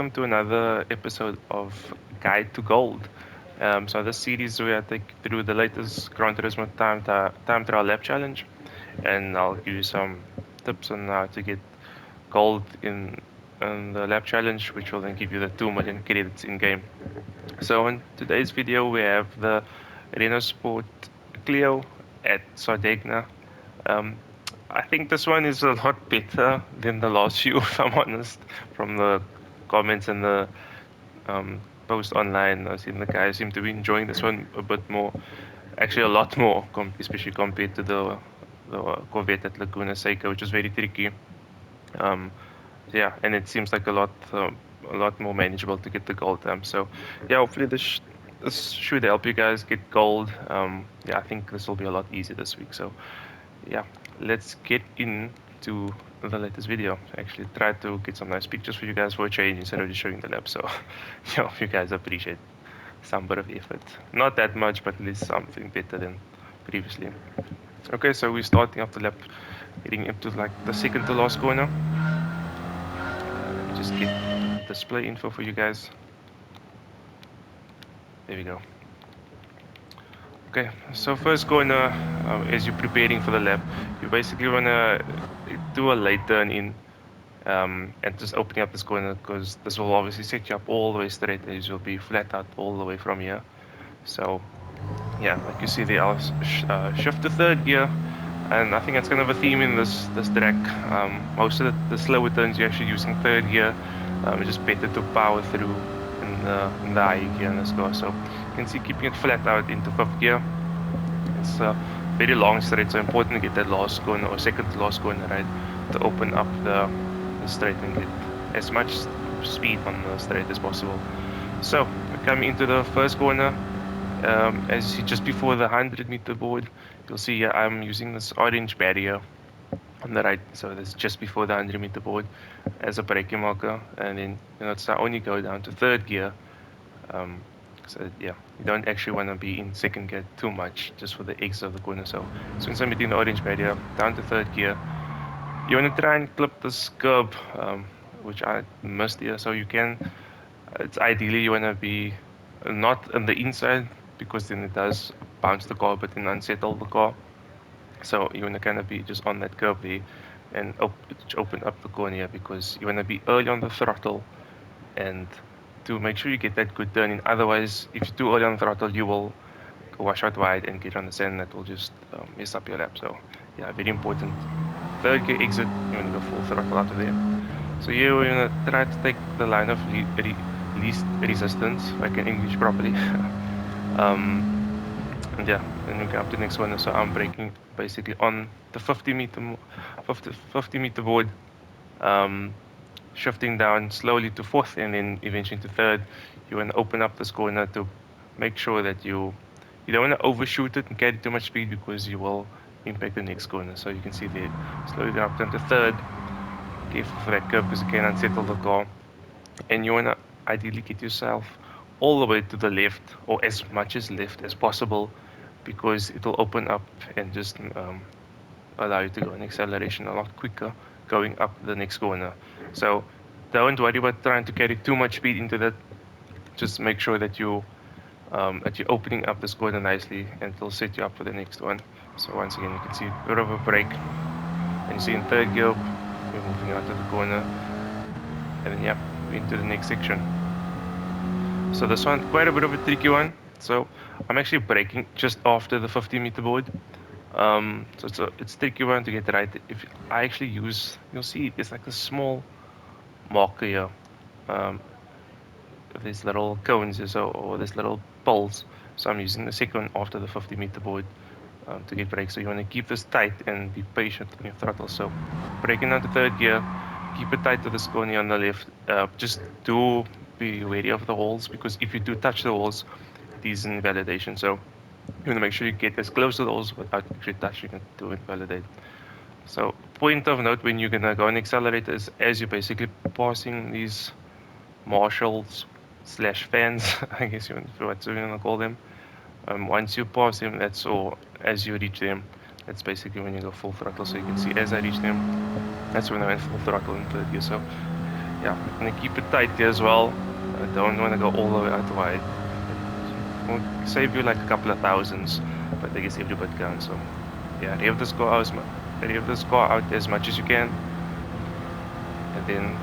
welcome to another episode of Guide to Gold. So this series we are take you through the latest Gran Turismo time trial lap challenge, and I'll give you some tips on how to get gold in the lap challenge, which will then give you the 2 million credits in game. So in today's video we have the Renault Sport Clio at Sardegna. Um, I think this one is a lot better than the last few, if I'm honest, from the comments and the post online. I've seen the guys seem to be enjoying this one a bit more, actually a lot more, especially compared to the Corvette at Laguna Seca, which is very tricky. Um, yeah, and it seems like a lot more manageable to get the gold. So yeah, hopefully this should help you guys get gold. Yeah, I think this will be a lot easier this week. So yeah, let's get into the latest video. I actually tried to get some nice pictures for you guys for a change instead of just showing the lab. So yeah, you guys appreciate some bit of effort. Not that much, but at least something better than previously. Okay, so we're starting off the lap, heading into like the second to last corner. Let me just get display info for you guys. There we go. Okay, so first corner, as you're preparing for the lap, you basically want to do a late turn in and just opening up this corner because this will obviously set you up all the way straight as you'll be flat out all the way from here. So yeah, like you see there, I'll shift to third gear, and I think that's kind of a theme in this track. Most of the slower turns you're actually using third gear. It's just better to power through in the high gear in this car. So you can see keeping it flat out into fifth gear. It's a very long straight, so important to get that last corner or second to last corner right to open up the straight and get as much speed on the straight as possible. So we're coming into the first corner. As you see just before the 100-meter board, you'll see here I'm using this orange barrier on the right, so that's just before the 100-meter board as a braking marker, and then it's only go down to third gear. So yeah, you don't actually want to be in second gear too much just for the exit of the corner. So since I'm between the orange barrier down to third gear, you want to try and clip this curb, which I missed here. So you can, it's ideally you want to be not on the inside because then it does bounce the car but then unsettle the car. So you want to kind of be just on that curve there and open up the corner here because you want to be early on the throttle and to make sure you get that good turn in. Otherwise, if you're too early on the throttle, you will wash out wide and get on the sand. That will just mess up your lap. So yeah, very important. Third gear exit, you want to go full throttle out of there. So here we're going to try to take the line of least resistance, if I can English properly. And yeah, then we go up to the next one. So I'm braking basically on the 50 meter board, shifting down slowly to fourth and then eventually to third. You want to open up this corner to make sure that you don't want to overshoot it and carry too much speed because you will impact the next corner. So you can see there, slowly down up to third. Careful for that curve because it can unsettle the car. And you want to ideally get yourself all the way to the left or as much as left as possible because it will open up and just allow you to go in acceleration a lot quicker going up the next corner. So don't worry about trying to carry too much speed into that. Just make sure that you're opening up this corner nicely and it'll set you up for the next one. So once again, you can see a bit of a break. And you see in third gear, we're moving out of the corner. And then yeah, into the next section. So this one, quite a bit of a tricky one. So I'm actually braking just after the 50-meter board. So it's a tricky one to get right. If I actually use, you'll see it's like a small marker here. These little cones here, or these little poles. So I'm using the second after the 50-meter board to get brakes. So you want to keep this tight and be patient on your throttle. So braking down to third gear, keep it tight to this corner on the left. Just do be wary of the walls because if you do touch the walls, it is invalidation. So you want to make sure you get as close to the walls without actually touching it to invalidate. So point of note when you're going to go on accelerator is as you're basically passing these marshals slash fans, I guess you want to call them. Once you pass them, that's all. As you reach them, that's basically when you go full throttle. So you can see as I reach them, that's when I went full throttle in third gear. So yeah, and keep it tight here as well. Don't want to go all the way out wide. It will save you like a couple of thousands, but I guess every bit counts. So yeah, rev this car out as much as you can, and then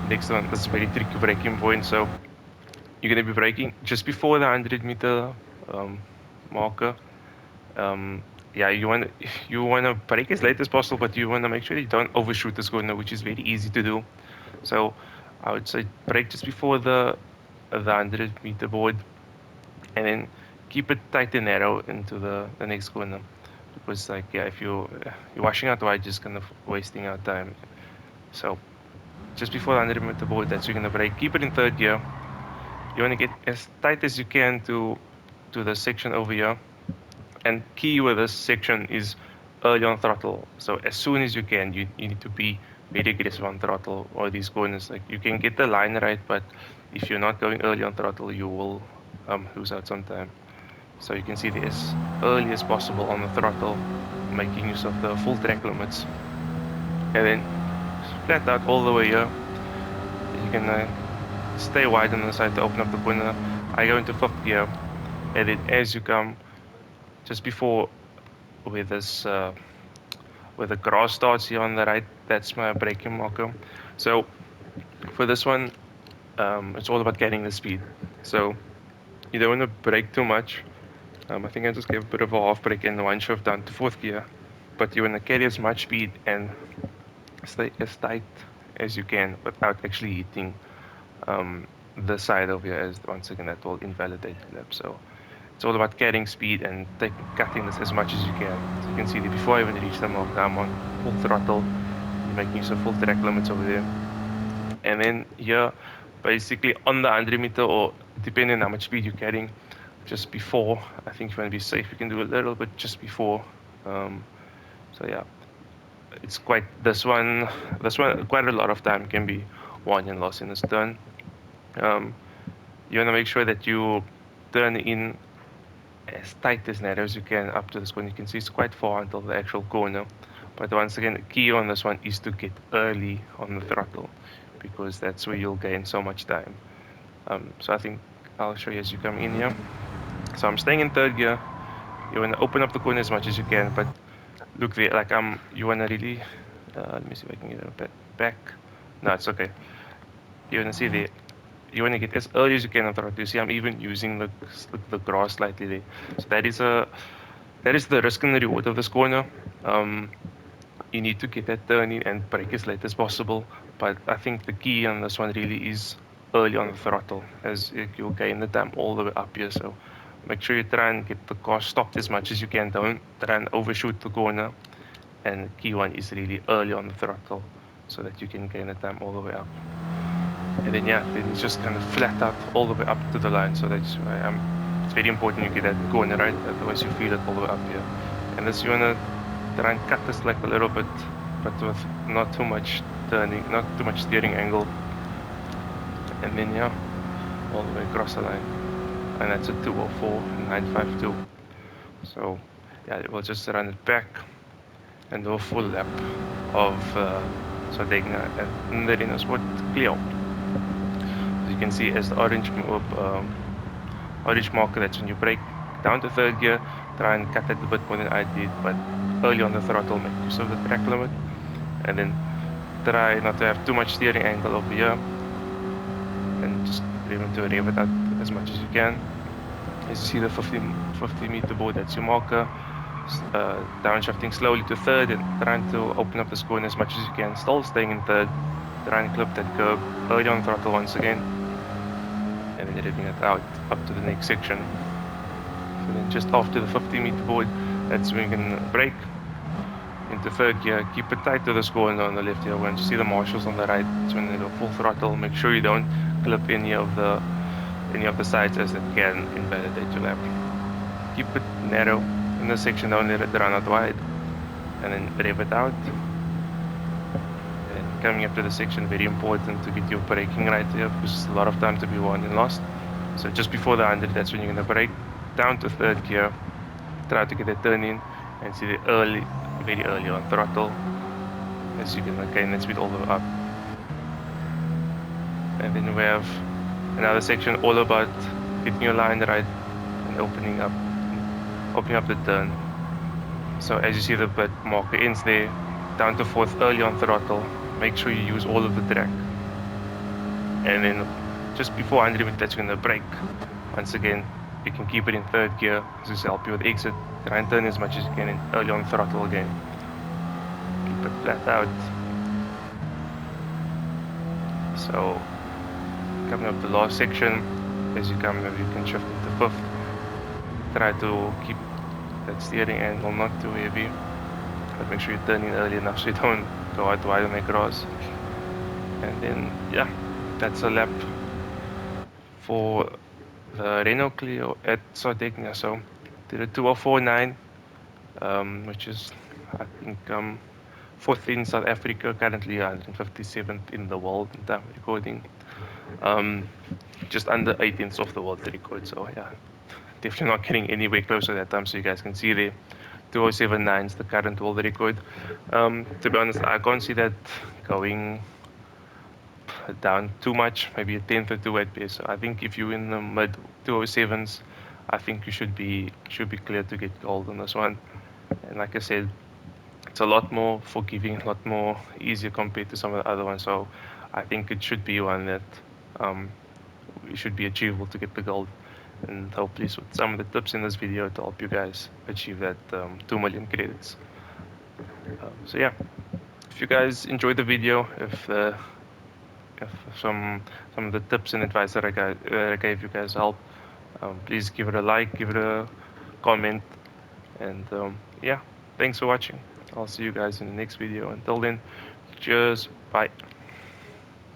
next one, this is very tricky braking point. So you're gonna be braking just before the 100-meter marker. Yeah, you wanna brake as late as possible, but you wanna make sure you don't overshoot this corner, which is very easy to do. So I would say brake just before the 100-meter board, and then keep it tight and narrow into the next corner. Because like yeah, if you're washing out wide, just kind of wasting our time. So just before the 100-meter board, that's you're gonna brake. Keep it in third gear. You wanna get as tight as you can to the section over here. And key with this section is early on throttle. So as soon as you can, you need to be very aggressive on throttle or these corners. Like you can get the line right, but if you're not going early on throttle, you will lose out some time. So you can see the as early as possible on the throttle, making use of the full track limits. And then flat out all the way here. You can stay wide on the side to open up the corner. I go into fifth gear, and then as you come just before where this where the grass starts here on the right, that's my braking marker. So for this one, it's all about getting the speed. So you don't want to brake too much. I think I just gave a bit of a half brake and one shift down to fourth gear, but you want to carry as much speed and stay as tight as you can without actually hitting the side over here, as once again that will invalidate the lap. So it's all about carrying speed and cutting this as much as you can. So you can see that before I even reach the mark, I'm on full throttle, making use of full track limits over there. And then here, basically on the 100-meter, or depending on how much speed you're carrying, just before, I think if you want to be safe, you can do a little bit just before. So yeah, it's quite, this one, quite a lot of time can be won and lost in this turn. You want to make sure that you turn in as tight as narrow as you can up to this corner. You can see it's quite far until the actual corner. But once again, the key on this one is to get early on the throttle, because that's where you'll gain so much time. So I think I'll show you as you come in here. So I'm staying in third gear. You want to open up the corner as much as you can, but look there, like you want to really, let me see if I can get it a bit back. No, it's okay. You want to see there, you want to get as early as you can on throttle. You see I'm even using the grass slightly there. So that is the risk and the reward of this corner. You need to get that turn in and brake as late as possible. But I think the key on this one really is early on the throttle, as you'll gain the time all the way up here. So make sure you try and get the car stopped as much as you can. Don't try and overshoot the corner. And the key one is really early on the throttle, so that you can gain the time all the way up. And then yeah, then it's just kind of flat out all the way up to the line. So that's why it's very important you get that corner right, otherwise you feel it all the way up here. And this you wanna try and cut this like a little bit, but with not too much turning, not too much steering angle. And then yeah, all the way across the line. And that's a 204.952. So yeah, we'll just run it back and do a full lap of Sardegna and the Renault Sport Clio. As you can see, as the orange marker, that's when you brake down to third gear. Try and cut it a bit more than I did, but early on the throttle, make use of the track limit, and then try not to have too much steering angle over here, and just to rev it out as much as you can. As you see the 50-meter board, that's your marker. Downshifting slowly to third and trying to open up this corner as much as you can. Still staying in third. Try and clip that curb early on throttle once again, and then revving it out up to the next section. So then just after the 50-meter board, that's when you can brake into third gear. Keep it tight to the corner on the left here. Once you see the marshals on the right, it's when they go full throttle. Make sure you don't clip any of the sides, as it can invalidate your lap. Keep it narrow in this section, don't let it run out wide, and then rev it out. And coming up to the section, very important to get your braking right here, because it's a lot of time to be won and lost. So just before the 100, that's when you're going to brake down to third gear, try to get a turn in, and see the very early on throttle, as you can gain that speed all the way up. And then we have another section all about getting your line right and opening up the turn. So as you see the bit marker ends there, down to fourth early on throttle. Make sure you use all of the track. And then just before 100 we're touching the brake. Once again, you can keep it in third gear. This will help you with exit. Try and turn as much as you can in early on throttle again. Keep it flat out. So coming up the last section, as you come up, you can shift into fifth. Try to keep that steering angle not too heavy, but make sure you turn in early enough so you don't go out wide on the grass. And then, yeah, that's a lap for the Renault Clio at Sardegna. So did a 2:04.9, which is, I think, fourth in South Africa, currently 157th in the world in time recording. Just under 18th of the world record. So yeah, definitely not getting anywhere close to that time. So you guys can see there, 2:07.9 is the current world record. To be honest, I can't see that going down too much, maybe a tenth or two at best. So I think if you're in the mid 2:07s, I think you should be clear to get gold on this one. And like I said, it's a lot more forgiving, a lot more easier compared to some of the other ones. So I think it should be one that it should be achievable to get the gold. And hopefully with some of the tips in this video to help you guys achieve that 2 million credits. So yeah, if you guys enjoyed the video, if some of the tips and advice that I gave you guys help, please give it a like, give it a comment, and yeah, thanks for watching. I'll see you guys in the next video. Until then, cheers, bye.